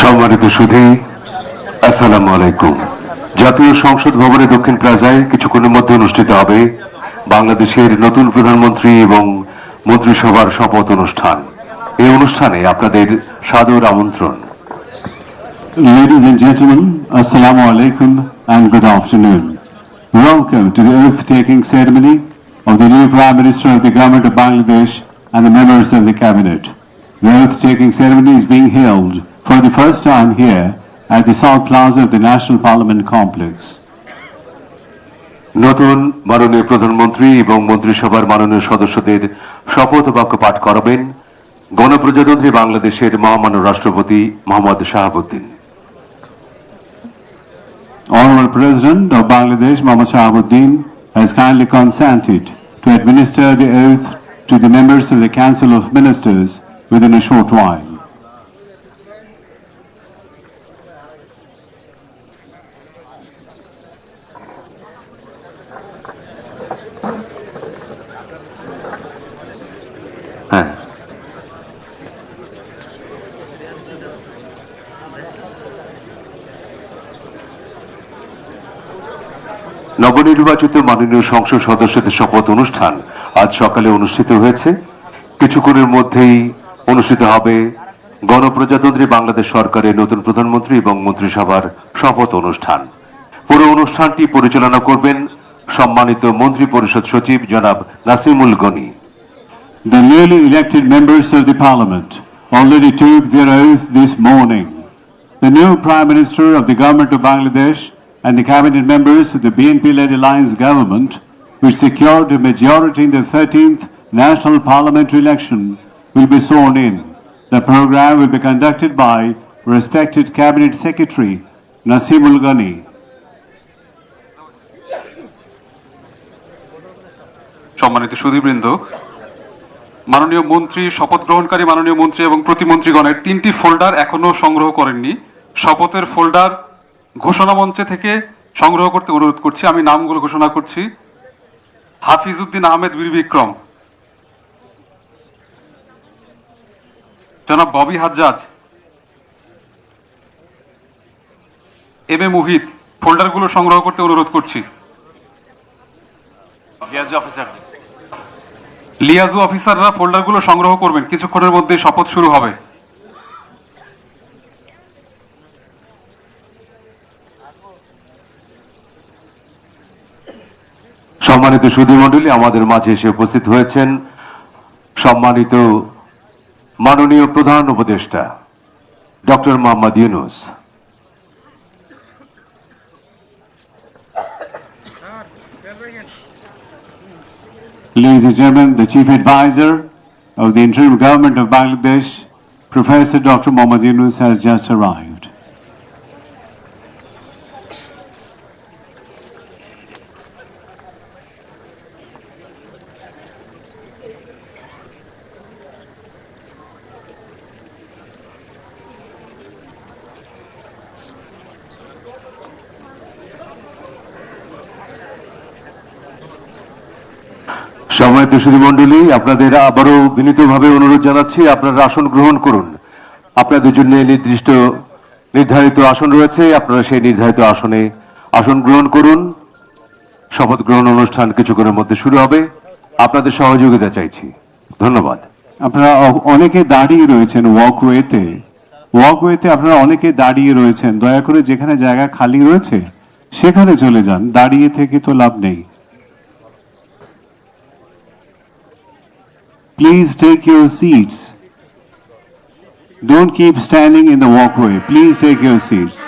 সম্মানিত সুধী, আসসালামু আলাইকুম। জাতীয় সংসদ ভবনে দক্ষিণ প্লাজায় কিছুক্ষণের মধ্যে অনুষ্ঠিত হবে বাংলাদেশের নতুন প্রধানমন্ত্রী এবং মন্ত্রিসভার শপথ অনুষ্ঠান। এই অনুষ্ঠানে আপনাদের সাদর আমন্ত্রণ। Ladies and gentlemen, Assalamu alaikum and good afternoon. Welcome to the oath-taking ceremony of the new Prime Minister of the Government of Bangladesh and the members of the Cabinet. The oath-taking ceremony is being held for the first time here at the South Plaza of the National Parliament Complex. নতুন মাননীয় প্রধানমন্ত্রী এবং মন্ত্রিসভার মাননীয় সদস্যদের শপথ বাক্য পাঠ করাবেন গণপ্রজাতন্ত্রী বাংলাদেশের মহামান্য রাষ্ট্রপতি Mohammad Shahabuddin. Honorable President of Bangladesh, Mohammad Shahabuddin, has kindly consented to administer the oath to the members of the Council of Ministers within a short while. নবনির্বাচিত মাননীয় সংসদ সদস্যদের শপথ অনুষ্ঠান আজ সকালে অনুষ্ঠিত হয়েছে। কিছুক্ষণের মধ্যেই অনুষ্ঠিত হবে গণপ্রজাতন্ত্রী বাংলাদেশ সরকারের নতুন প্রধানমন্ত্রী এবং মন্ত্রিসভার শপথ অনুষ্ঠান। পুরো অনুষ্ঠানটি পরিচালনা করবেন সম্মানিত মন্ত্রী পরিষদ সচিব জনাব Nasimul Gani. The newly elected members of the Parliament already took their oath this morning. The new Prime Minister of the Government of Bangladesh and the cabinet members of the BNP-led alliance government, which secured a majority in the 13th National Parliamentary election, will be sworn in. The program will be conducted by respected Cabinet Secretary Nasimul Ghani. সম্মানিত সুধীবৃন্দ, মাননীয় মন্ত্রী, শপথ গ্রহণকারী মাননীয় মন্ত্রী এবং প্রতিমন্ত্রীগণের 3টি folder এখনো সংগ্রহ করেননি। শপথের ফোল্ডার ঘোষণা মঞ্চে থেকে সংগ্রহ করতে অনুরোধ করছি। আমি নামগুলো ঘোষণা করছি: হাফিজউদ্দিন আহমেদ বীর বিক্রম, জনাব ববি হাজ্জাজ, এম এ মুহিত। ফোল্ডারগুলো সংগ্রহ করতে অনুরোধ করছি। লিয়াজু অফিসাররা ফোল্ডারগুলো সংগ্রহ করবেন, কিছুক্ষণের মধ্যে শপথ শুরু হবে। সম্মানিত সুধীমণ্ডলী, আমাদের মাঝে এসে উপস্থিত হয়েছেন সম্মানিত মাননীয় প্রধান উপদেষ্টা doctor Mohammad Yunus. Ladies and gentlemen, the Chief Advisor of the Interim Government of Bangladesh, Professor Dr. Mohammad Yunus, has just arrived. সম্মানিত সুধীমণ্ডলী, আপনাদের আবারও বিনীতভাবে অনুরোধ জানাচ্ছি, আপনারা আসন গ্রহণ করুন। আপনাদের জন্য নির্ধারিত আসন রয়েছে, আপনারা সেই নির্ধারিত আসনে আসন গ্রহণ করুন। শপথ গ্রহণ অনুষ্ঠান কিছুক্ষণের মধ্যে শুরু হবে, আপনাদের সহযোগিতা চাইছি। ধন্যবাদ। আপনারা অনেকে দাঁড়িয়ে রয়েছেন ওয়াকওয়েতে আপনারা অনেকে দাঁড়িয়ে রয়েছেন। দয়া করে যেখানে জায়গা খালি রয়েছে সেখানে চলে যান, দাঁড়িয়ে থেকে তো লাভ নেই। Please take your seats. Don't keep standing in the walkway. Please take your seats.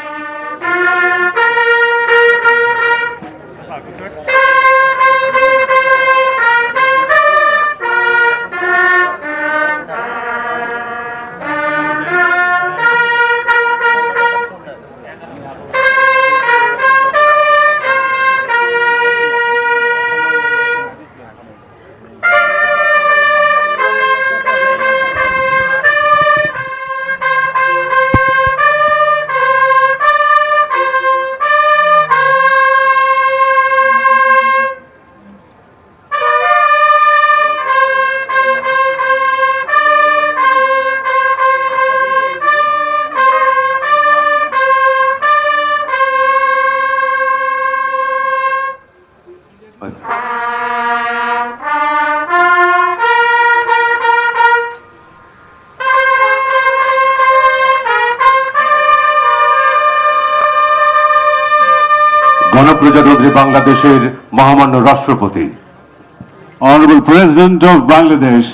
গণপ্রজাতন্ত্রী বাংলাদেশের মহামান্য রাষ্ট্রপতি, Honorable President of Bangladesh,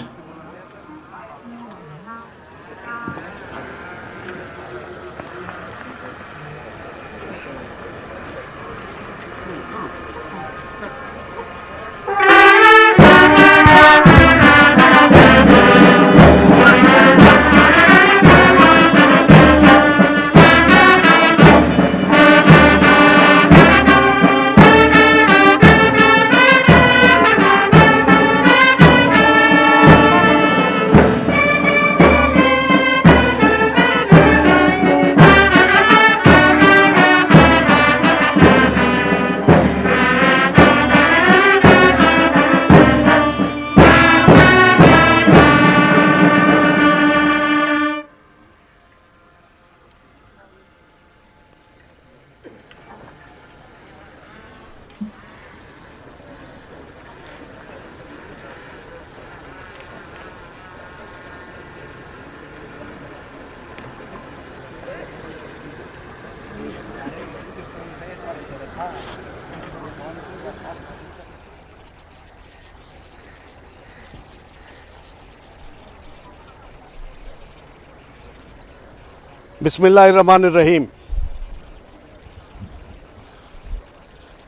बिस्मिल्लाहिर्रहमानिर्रहीम।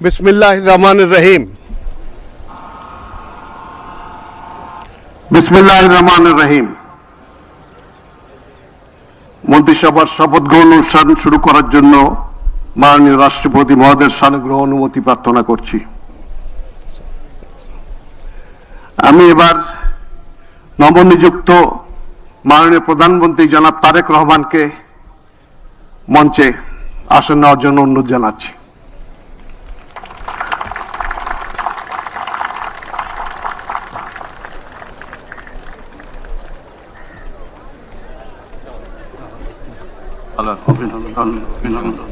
बिस्मिल्लाहिर्रहमानिर्रहीम। बिस्मिल्लाहिर्रहमानिर्रहीम। মন্ত্রিসভার শপথ গ্রহণ অনুষ্ঠান শুরু করার জন্য মাননীয় রাষ্ট্রপতি মহোদয়ের সানুগ্রহ অনুমতি প্রার্থনা করছি। আমি এবার নবনিযুক্ত মাননীয় প্রধানমন্ত্রী জনাব তারেক রহমানকে মঞ্চে আসন নেওয়ার জন্য অনুরোধ জানাচ্ছি। অভিনন্দন, অভিনন্দন।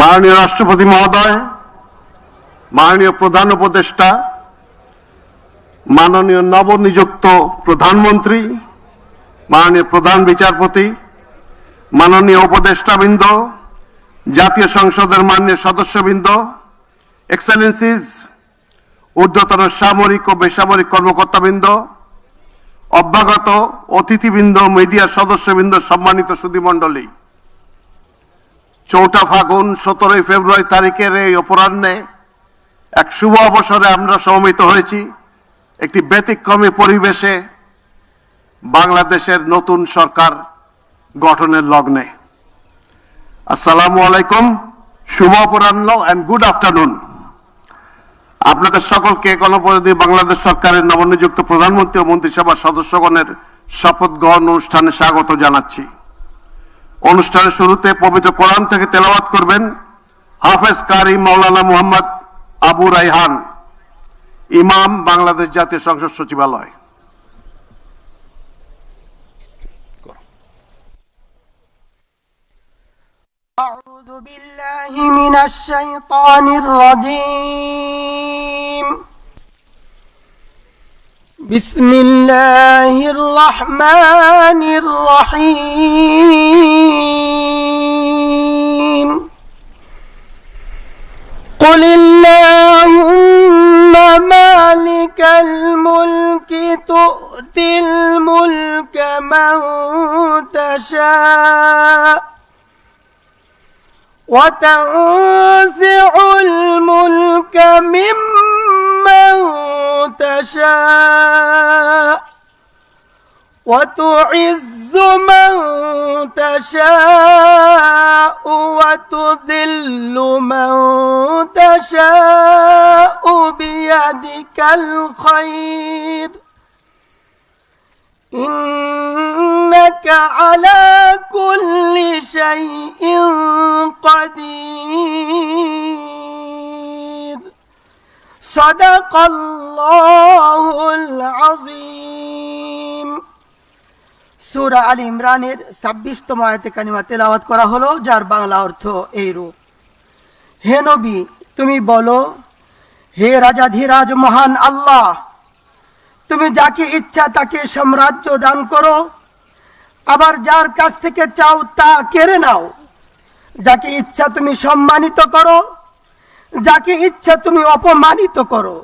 মাননীয় রাষ্ট্রপতি মহোদয়, মাননীয় প্রধান উপদেষ্টা, মাননীয় নবনিযুক্ত প্রধানমন্ত্রী, মাননীয় প্রধান বিচারপতি, মাননীয় উপদেষ্টাবৃন্দ, জাতীয় সংসদের মাননীয় সদস্যবৃন্দ, এক্সেলেন্সিজ, ঊর্ধ্বতন সামরিক ও বেসামরিক কর্মকর্তাবৃন্দ, অভ্যাগত অতিথিবৃন্দ, মিডিয়ার সদস্যবৃন্দ, সম্মানিত সুধীমণ্ডলী, 4 ফাগুন 17 ফেব্রুয়ারি তারিখের এই অপরাহ্নে এক শুভ অবসরে আমরা সমবেত হয়েছি একটি ব্যতিক্রমী পরিবেশে বাংলাদেশের নতুন সরকার গঠনের লগ্নে। আসসালামু আলাইকুম, শুভ অপরাহ্ন এন্ড গুড আফটারনুন। আপনাদের সকলকে গণপ্রজাতন্ত্রী বাংলাদেশ সরকারের নবনিযুক্ত প্রধানমন্ত্রী ও মন্ত্রিসভার সদস্যগণের শপথ গ্রহণ অনুষ্ঠানে স্বাগত জানাচ্ছি। অনুষ্ঠানের শুরুতে পবিত্র কোরআন থেকে তেলাওয়াত করবেন হাফেজ কারি মাওলানা মুহাম্মদ আবু রাইহান, ইমাম, বাংলাদেশ জাতীয় সংসদ সচিবালয়। أعوذ بالله من الشيطان الرجيم. بسم الله الرحمن الرحيم. قل اللهم مالك الملك تؤتي الملك من تشاء وتنزع الملك ممن تشاء وتعز من تشاء وتذل من تشاء بيدك الخير إنك على كل شيء قدير. صدق الله العظيم. সূরা আল ইমরানের 26তম আয়াতে কারিমা তেলাওয়াত করা হলো, যার বাংলা অর্থ এইরূপ: হে নবী, তুমি বলো, হে রাজাধিরাজ মহান আল্লাহ, তুমি যাকে ইচ্ছা তাকে সাম্রাজ্য দান করো, আবার যার কাছ থেকে চাও তা কেড়ে নাও। যাকে ইচ্ছা তুমি সম্মানিত করো, যাকে ইচ্ছা তুমি অপমানিত করো।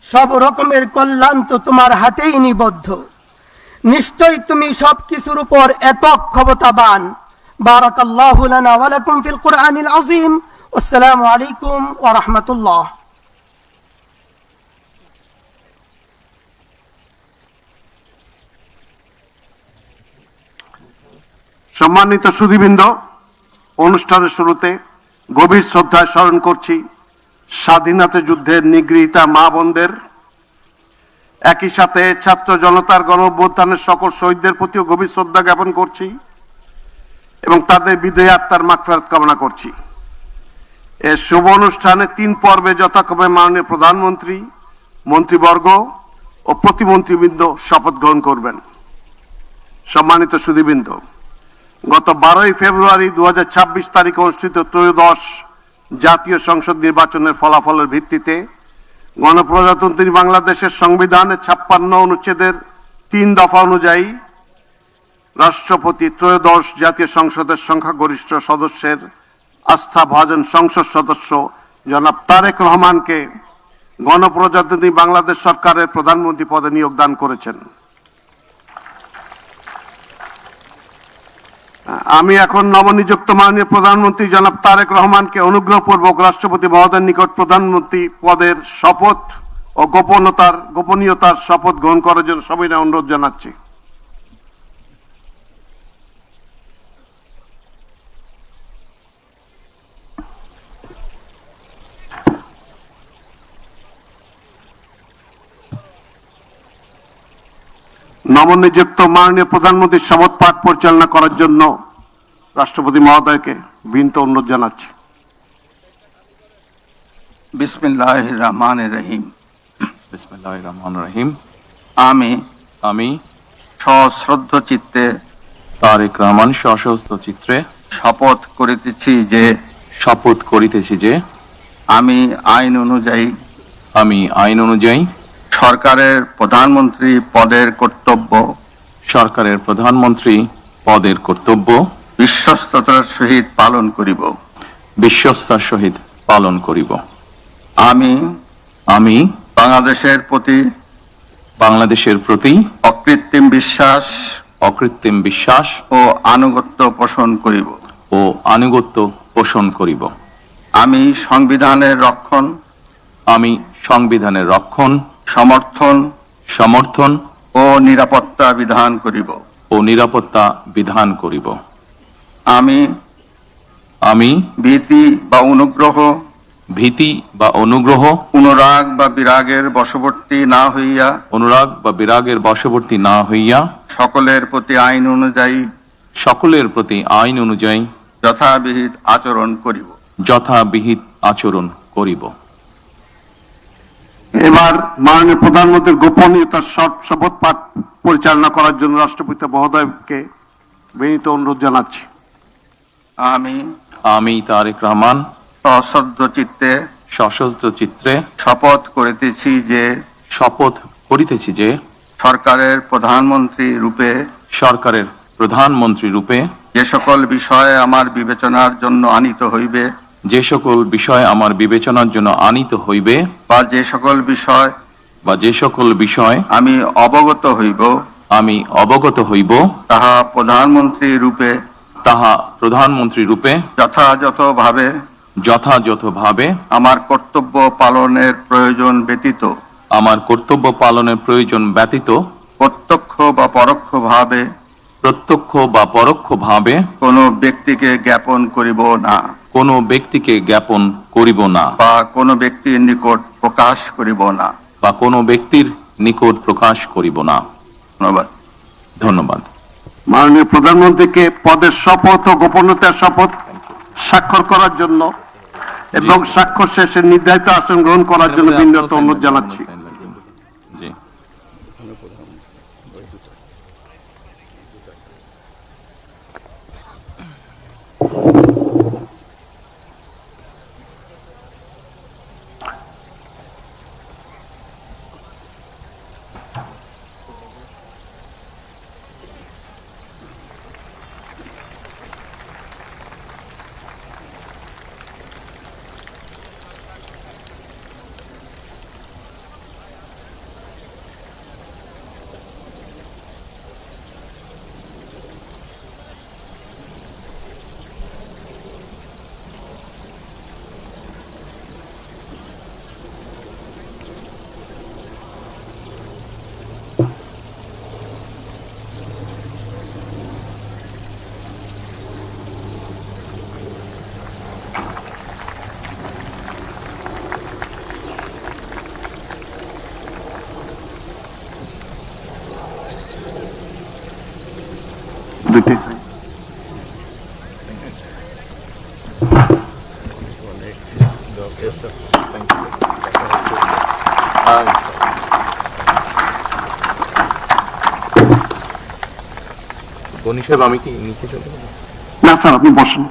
সব রকমের কল্যাণ তো তোমার হাতেই নিবদ্ধ। নিশ্চয় তুমি সব কিছুর উপর একক ক্ষমতাবান। বারাকাল্লাহু লানা ওয়া লাকুম ফিল কুরআনিল আযীম। আসসালামু আলাইকুম ওয়া রাহমাতুল্লাহ। সম্মানিত সুধীবৃন্দ, অনুষ্ঠানের শুরুতে গভীর শ্রদ্ধায় স্মরণ করছি স্বাধীনতা যুদ্ধের নিগৃহীতা মা বোনদের। একই সাথে ছাত্র জনতার গণ অভ্যুত্থানের সকল শহীদদের প্রতিও গভীর শ্রদ্ধা জ্ঞাপন করছি এবং তাদের বিদেহী আত্মার মাগফিরাত কামনা করছি। এর শুভ অনুষ্ঠানে 3 পর্বে যথাক্রমে মাননীয় প্রধানমন্ত্রী, মন্ত্রীবর্গ ও প্রতিমন্ত্রীবৃন্দ শপথ গ্রহণ করবেন। সম্মানিত সুধীবৃন্দ, গত 12ই ফেব্রুয়ারি 2026 তারিখে অনুষ্ঠিত ত্রয়োদশ জাতীয় সংসদ নির্বাচনের ফলাফলের ভিত্তিতে গণপ্রজাতন্ত্রী বাংলাদেশের সংবিধানের 56 অনুচ্ছেদের 3 দফা অনুযায়ী রাষ্ট্রপতি ত্রয়োদশ জাতীয় সংসদের সংখ্যাগরিষ্ঠ সদস্যের আস্থাভাজন সংসদ সদস্য জনাব তারেক রহমানকে গণপ্রজাতন্ত্রী বাংলাদেশ সরকারের প্রধানমন্ত্রী পদে নিয়োগ দান করেছেন। আমি এখন নবনিযুক্ত মাননীয় প্রধানমন্ত্রী জনাব তারেক রহমানকে অনুগ্রহপূর্বক রাষ্ট্রপতি মহোদয়ের নিকট প্রধানমন্ত্রী পদের শপথ ও গোপনীয়তার শপথ গ্রহণ করার জন্য সবিনয় অনুরোধ জানাচ্ছি। নবনিযুক্ত মাননীয় প্রধানমন্ত্রীর শপথ পাঠ পরিচালনা করার জন্য রাষ্ট্রপতি মহোদয়কে বিনীত অনুরোধ জানাচ্ছি। বিসমিল্লাহির রহমানির রহিম। বিসমিল্লাহির রহমানির রহিম। আমি সশ্রদ্ধ চিত্তে তারেক রহমান সশস্ত্র চিত্রে শপথ করিতেছি যে আমি আইন অনুযায়ী সরকারের প্রধানমন্ত্রী পদের কর্তব্য বিশ্বস্ততার সহিত পালন করিব। আমি বাংলাদেশের প্রতি অকৃত্রিম বিশ্বাস ও আনুগত্য পোষণ করিব। আমি সংবিধানের রক্ষণ সমর্থন ও নিরাপত্তা বিধান করিব। আমি ভীতি বা অনুগ্রহ অনুরাগ বা বিরাগের বশবর্তী না হইয়া সকলের প্রতি আইন অনুযায়ী যথাবিহিত আচরণ করিব। এবার মাননীয় প্রধানমন্ত্রীর গোপনীয়তার শপথ পাঠ পরিচালনা করার জন্য রাষ্ট্রপতি মহোদয়কে বিনীত অনুরোধ জানাচ্ছি। আমি তারেক রহমান সশস্ত্র চিত্রে শপথ করিতেছি যে সরকারের প্রধানমন্ত্রী রূপে যে সকল বিষয় আমার বিবেচনার জন্য আনিত হইবে বা যে সকল বিষয় আমি অবগত হইব তাহা প্রধানমন্ত্রী রূপে যথাযথভাবে আমার কর্তব্য পালনের প্রয়োজন ব্যতীত প্রত্যক্ষ বা পরোক্ষভাবে কোনো ব্যক্তিকে জ্ঞাপন করিব না বা কোনো ব্যক্তির নিকট প্রকাশ করিব না। ধন্যবাদ। মাননীয় প্রধানমন্ত্রীকে পদের শপথ ও গোপনীয়তার শপথ স্বাক্ষর করার জন্য এবং স্বাক্ষর শেষে নির্ধারিত আসন গ্রহণ করার জন্য বিনীত অনুরোধ জানাচ্ছি। জি। দুইটাই চাই। গনি সাহেব আমি কি নিচে চলে যাব? না স্যার, আপনি বসেন।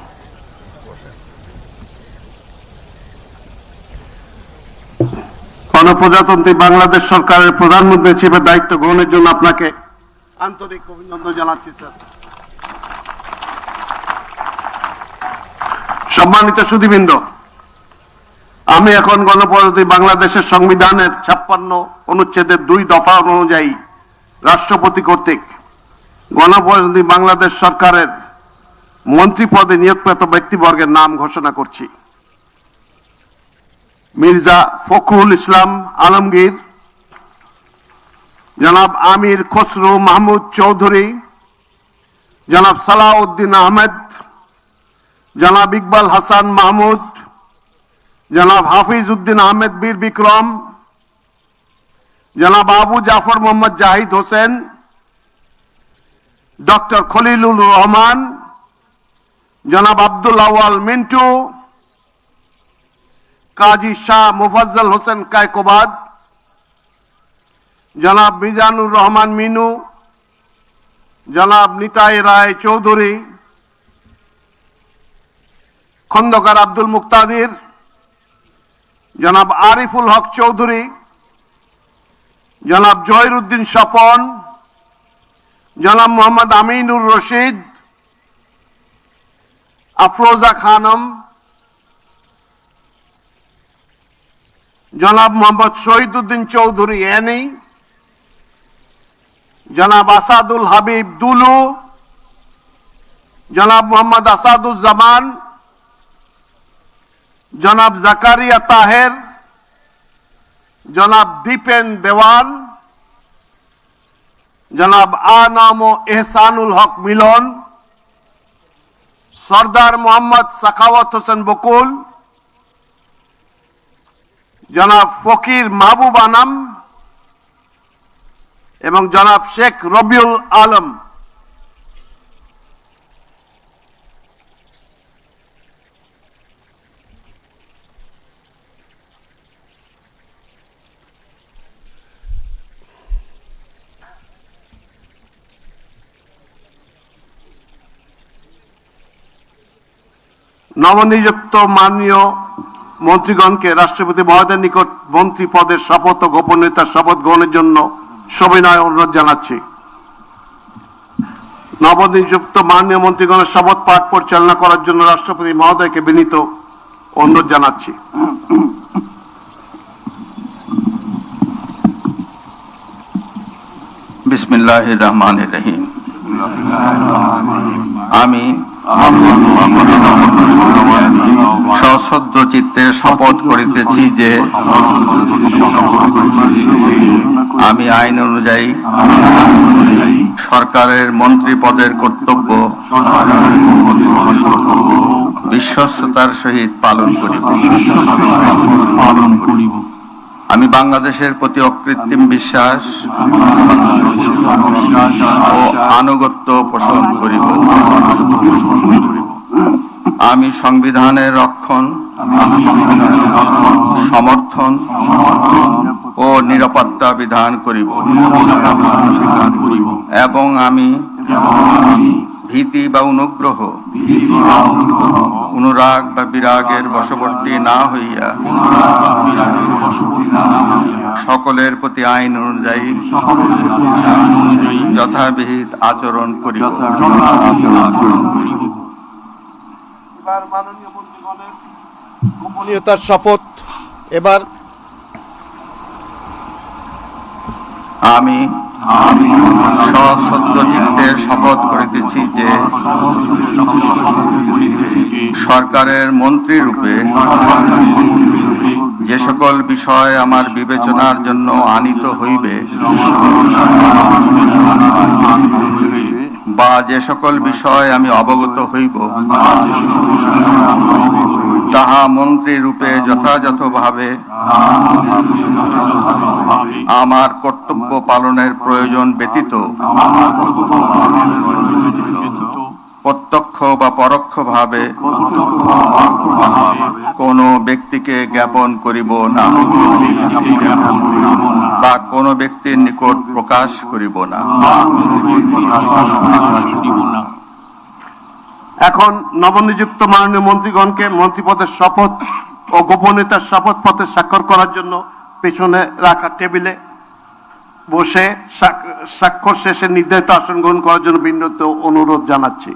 গণপ্রজাতন্ত্রী বাংলাদেশ সরকারের প্রধানমন্ত্রী হিসেবে দায়িত্ব গ্রহণের জন্য আপনাকে আন্তরিক অভিনন্দন জানাচ্ছি স্যার। সম্মানিত সুধীবৃন্দ, আমি এখন গণপ্রজাতন্ত্রী বাংলাদেশের সংবিধানের 56 অনুচ্ছেদের 2 দফা অনুযায়ী রাষ্ট্রপতি কর্তৃক গণপ্রজাতন্ত্রী বাংলাদেশ সরকারের মন্ত্রী পদে নিয়োগপ্রাপ্ত ব্যক্তিবর্গের নাম ঘোষণা করছি। মির্জা ফখরুল ইসলাম আলমগীর, জনাব আমির খসরু মাহমুদ চৌধুরী, জনাব সালাউদ্দিন আহমেদ, জনাব ইকবাল হাসান মাহমুদ, জনাব হাফিজ উদ্দিন আহমেদ বীর বিক্রম, জনাব আবু জাফর মোহাম্মদ জাহিদ হোসেন, ডক্টর খলিলুর রহমান, জনাব আব্দুল আওয়াল মিন্টু, কাজী শাহ মুফাজ্জল হোসেন কায়কোবাদ, জনাব মিজানুর রহমান মিনু, জনাব নিতাই রায় চৌধুরী, খন্দকার আব্দুল মুক্তাদির, জনাব আরিফুল হক চৌধুরী, জনাব জহিরুদ্দিন স্বপন, জনাব মোহাম্মদ আমিনুর রশিদ, আফরোজা খানম, জনাব মোহাম্মদ শহীদুদ্দিন চৌধুরী এনি, জনাব আসাদুল হাবিব দুলু, জনাব মোহাম্মদ আসাদুজ্জামান, জনাব জাকারিয়া তাহের, জনাব দীপেন দেওয়ান, জনাব আনাম ও এহসানুল হক মিলন, সর্দার মোহাম্মদ সাখাওয়াত হোসেন বকুল, জনাব ফকির মাহবুব আনাম এবং জনাব শেখ রবিউল আলম। নবনিযুক্ত মাননীয় মন্ত্রীগণকে রাষ্ট্রপতি মহোদয়ের নিকট মন্ত্রী পদের শপথ ও গোপনীয়তার শপথ গ্রহণের জন্য সবিনয় অনুরোধ জানাচ্ছি। নবনিযুক্ত মাননীয় মন্ত্রীগণের শপথ পাঠ পরিচালনা করার জন্য রাষ্ট্রপতি মহোদয়কে বিনীত অনুরোধ জানাচ্ছি। বিসমিল্লাহির রহমানির রহিম। আমি সশ্রদ্ধ চিত্তে শপথ করিতেছি যে আমি আইন অনুযায়ী সরকারের মন্ত্রী পদের কর্তব্য বিশ্বস্ততার সহিত পালন করিব। আমি বাংলাদেশের প্রতি অকৃত্রিম বিশ্বাস ও আনুগত্য পোষণ করিব। আমি সংবিধানের রক্ষণ, সমর্থন ও নিরাপত্তা বিধান করিব এবং আমি ভীতি বা অনুগ্রহ, অনুরাগ বা বিরাগের বশবর্তী না হইয়া সকলের প্রতি আইন অনুযায়ী যথাবিহিত আচরণ করিব। এবার মাননীয় মন্ত্রীগণের গোপনীয়তার শপথ। এবার আমি সশ্রদ্ধ চিত্তে শপথ করিতেছি যে সরকারের মন্ত্রী রূপে যে সকল বিষয় আমার বিবেচনার জন্য আনিত হইবে বা যে সকল বিষয় আমি অবগত হইব তাহা মন্ত্রী রূপে যথাযথভাবে আমার কর্তব্য পালনের প্রয়োজন ব্যতীত প্রত্যক্ষ বা পরোক্ষভাবে কোনো ব্যক্তিকে জ্ঞাপন করিব না বা কোনো ব্যক্তির নিকট প্রকাশ করিব না। এখন নবনিযুক্ত মাননীয় মন্ত্রীগণকে মন্ত্রীপদের শপথ ও গোপনীয়তার শপথপত্রে স্বাক্ষর করার জন্য পেছনে রাখা টেবিলে বসে স্বাক্ষর শেষে নির্ধারিত আসন গ্রহণ করার জন্য বিনীত অনুরোধ জানাচ্ছি।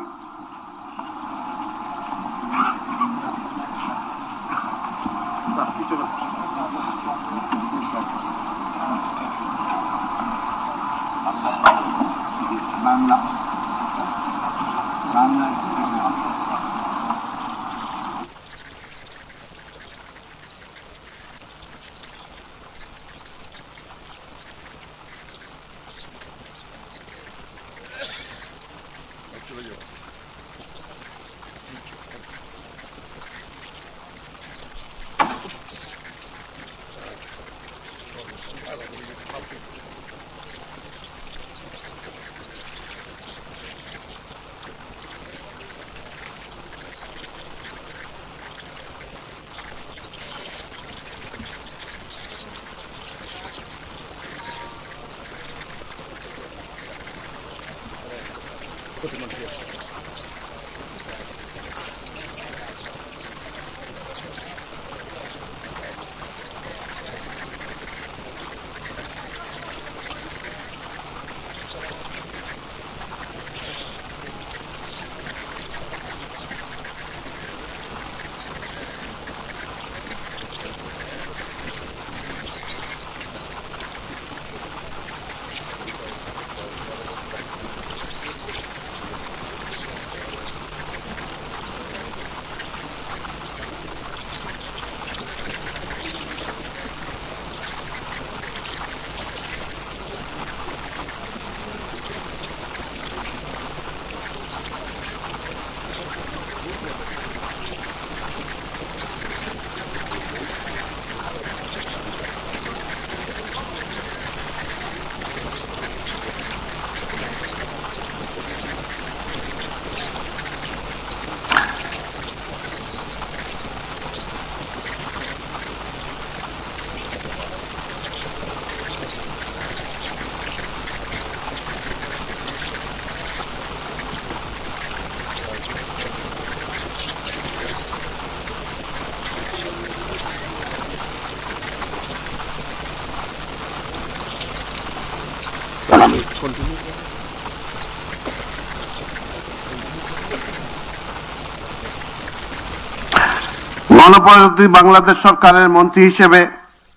গণপ্রজাতন্ত্রী বাংলাদেশ সরকারের মন্ত্রী হিসেবে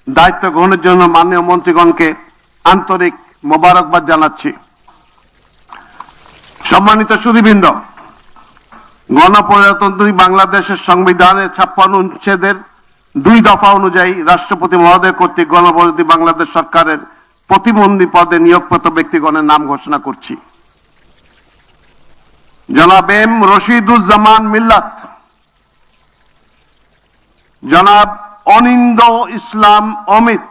দায়িত্ব গ্রহণের জন্য মাননীয় মন্ত্রীগণকে আন্তরিক মোবারকবাদ জানাচ্ছি। সম্মানিত সুধীবৃন্দ, গণপ্রজাতন্ত্রী বাংলাদেশের সংবিধানের 56 অনুচ্ছেদের 2 দফা অনুযায়ী রাষ্ট্রপতি মহোদয় কর্তৃক গণপ্রজাতন্ত্রী বাংলাদেশ সরকারের প্রতিমন্ত্রী পদে নিয়োগপ্রাপ্ত ব্যক্তিগণের নাম ঘোষণা করছি। জনাব এম রশিদুজ্জামান মিল্লাত, জনাব অনিন্দ ইসলাম অমিত,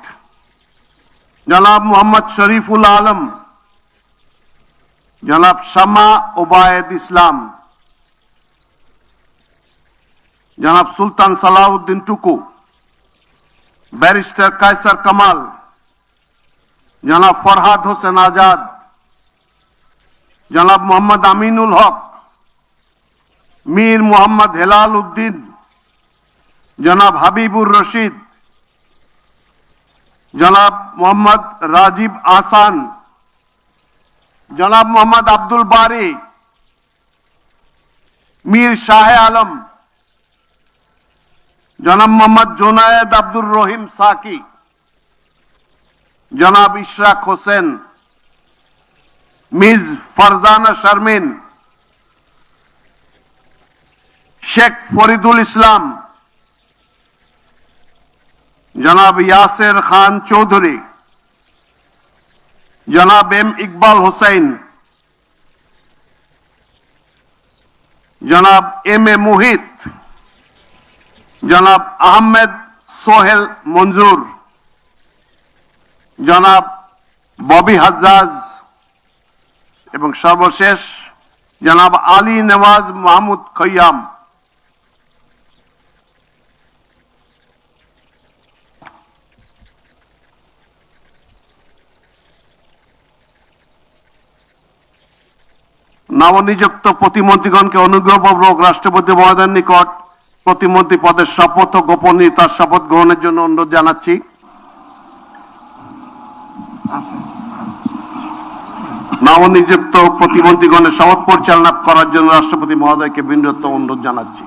জনাব মোহাম্মদ শরীফুল আলম, জনাব শামা ওবায়দ ইসলাম, জনাব সুলতান সালাউদ্দিন টুকু, ব্যারিস্টার কায়সার কামাল, জনাব ফরহাদ হোসেন আজাদ, জনাব মোহাম্মদ আমিনুল হক, মীর মোহাম্মদ হেলাল উদ্দিন, জনাব হাবিবুর রশিদ, জনাব মোহাম্মদ রাজীব আহসান, জনাব মোহাম্মদ আব্দুল বারি, মীর শাহে আলম, জনাব মোহাম্মদ জোনায়েদ আব্দুর রহিম সাকি, জনাব ইশরাক হোসেন, মিস ফারজানা শারমিন, শেখ ফরিদুল ইসলাম, জনাব ইয়াসের খান চৌধুরী, জনাব এম ইকবাল হোসেন, জনাব এম এ মুহিত, জনাব আহমেদ সোহেল মঞ্জুর, জনাব ববি হাজ্জাজ এবং সর্বশেষ জনাব আলী নওয়াজ মাহমুদ খৈয়াম, নবনিযুক্ত প্রতিমন্ত্রীগণকে অনুগ্রহপূর্বক রাষ্ট্রপতি মহোদয়ের নিকট প্রতিমন্ত্রী পদের শপথ ও গোপনীয়তার শপথ গ্রহণের জন্য অনুরোধ জানাচ্ছি। নবনিযুক্ত প্রতিমন্ত্রীগণের শপথ পরিচালনা করার জন্য রাষ্ট্রপতি মহোদয়কে বিনীত অনুরোধ জানাচ্ছি।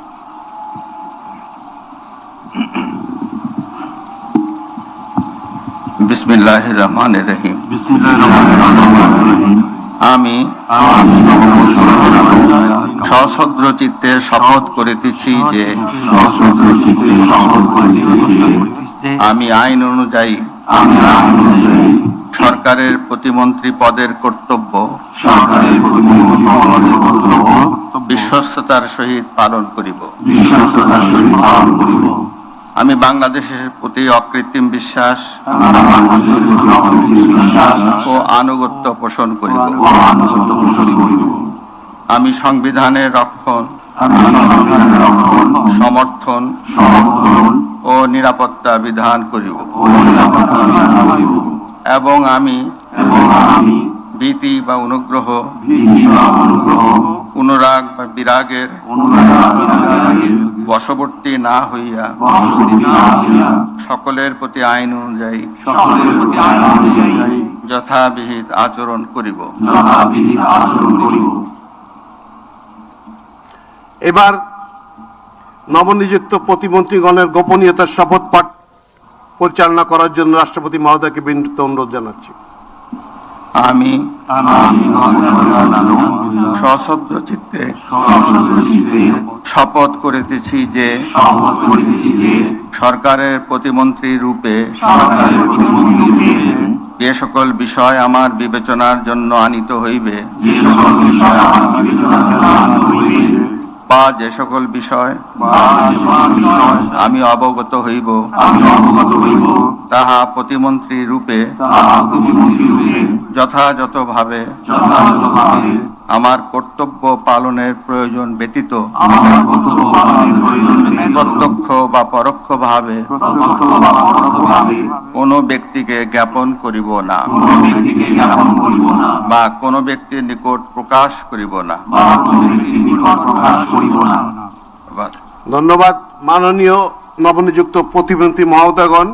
বিসমিল্লাহির রহমানির রহিম। আমি সশ্রদ্ধ চিত্তে শপথ করিতেছি যে আমি আইন অনুযায়ী সরকারের প্রতিমন্ত্রী পদের কর্তব্য বিশ্বস্ততার সহিত পালন করিব। আমি বাংলাদেশের প্রতি অকৃত্রিম বিশ্বাস ও আনুগত্য পোষণ করিব। আমি সংবিধানের রক্ষণ, সমর্থন ও নিরাপত্তা বিধান করিব এবং আমি ভীতি বা অনুগ্রহ, অনুরাগ বা বিরাগের বশবর্তী না হইয়া সকলের প্রতি আইন অনুযায়ী যথাবিহিত আচরণ করিব। এবার নবনিযুক্ত প্রতিমন্ত্রীগণের গোপনীয়তার শপথ পাঠ পরিচালনা করার জন্য রাষ্ট্রপতি মহোদয়কে বিনীত অনুরোধ জানাচ্ছি। আমি সশ্রদ্ধ চিত্তে শপথ করিতেছি যে সরকারের প্রতিমন্ত্রী রূপে যে সকল বিষয় আমার বিবেচনার জন্য আনিত হইবে বা যে সকল বিষয় আমি অবগত হইব তাহা প্রতিমন্ত্রী রূপে যথাযথভাবে আমার কর্তব্য পালনের প্রয়োজন ব্যতীত প্রত্যক্ষ বা পরোক্ষভাবে কোনো ব্যক্তিকে জ্ঞাপন করিব না বা কোনো ব্যক্তির নিকট প্রকাশ করিব না। ধন্যবাদ। মাননীয় নবনিযুক্ত প্রতিমন্ত্রী মহোদয়গণ,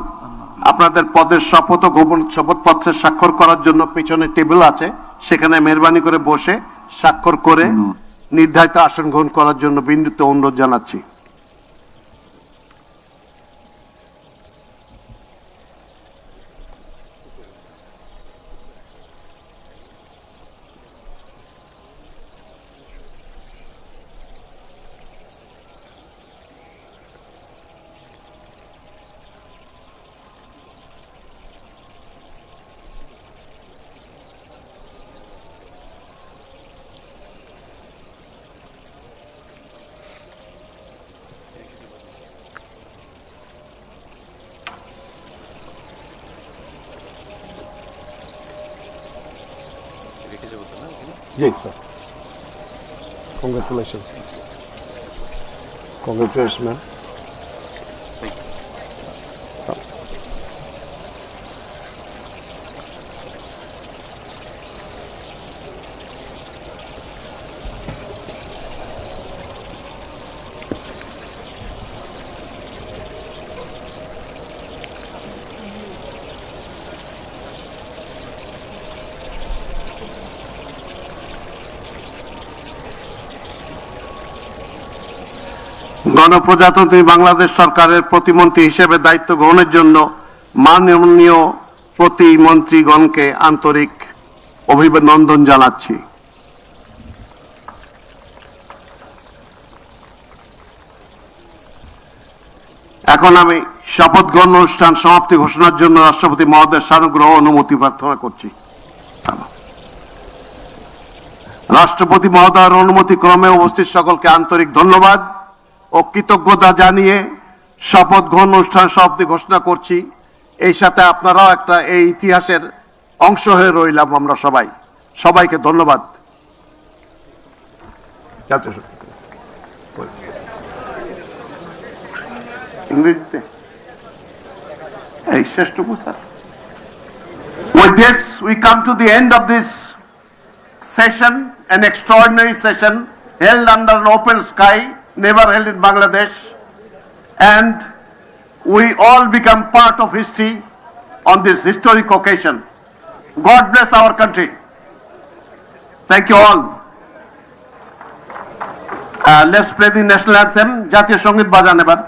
আপনাদের পদের শপথ ও গোপন শপথপত্রে স্বাক্ষর করার জন্য পিছনে টেবিল আছে, সেখানে মেহরবানি করে বসে স্বাক্ষর করে নির্ধারিত আসন গ্রহণ করার জন্য বিনীত অনুরোধ জানাচ্ছি। Yes, sir. Congratulations. Congratulations, man. গণপ্রজাতন্ত্রী বাংলাদেশ সরকারের প্রতিমন্ত্রী হিসেবে দায়িত্ব গ্রহণের জন্য মাননীয় প্রতিমন্ত্রীগণকে আন্তরিক অভিনন্দন জানাচ্ছি। এখন আমি শপথ গ্রহণ অনুষ্ঠান সমাপ্তি ঘোষণার জন্য রাষ্ট্রপতি মহোদয়ের সানুগ্রহ অনুমতি প্রার্থনা করছি। রাষ্ট্রপতি মহোদয়ের অনুমতি ক্রমে উপস্থিত সকলকে আন্তরিক ধন্যবাদ ও কৃতজ্ঞতা জানিয়ে শপথ গ্রহণ অনুষ্ঠান সমাপ্তি ঘোষণা করছি। এই সাথে আপনারাও একটা এই ইতিহাসের অংশ হয়ে রইলাম আমরা সবাই। সবাইকে ধন্যবাদ। জাতীয় সঙ্গীত ইংরেজিতে এই শেষটুকু sir. With this, we come to the end of this session, an extraordinary session held under an open sky, never held in Bangladesh, and we all become part of history on this historic occasion. God bless our country. Thank you all. Let's play the national anthem. জাতীয় সঙ্গীত বাজান এবার।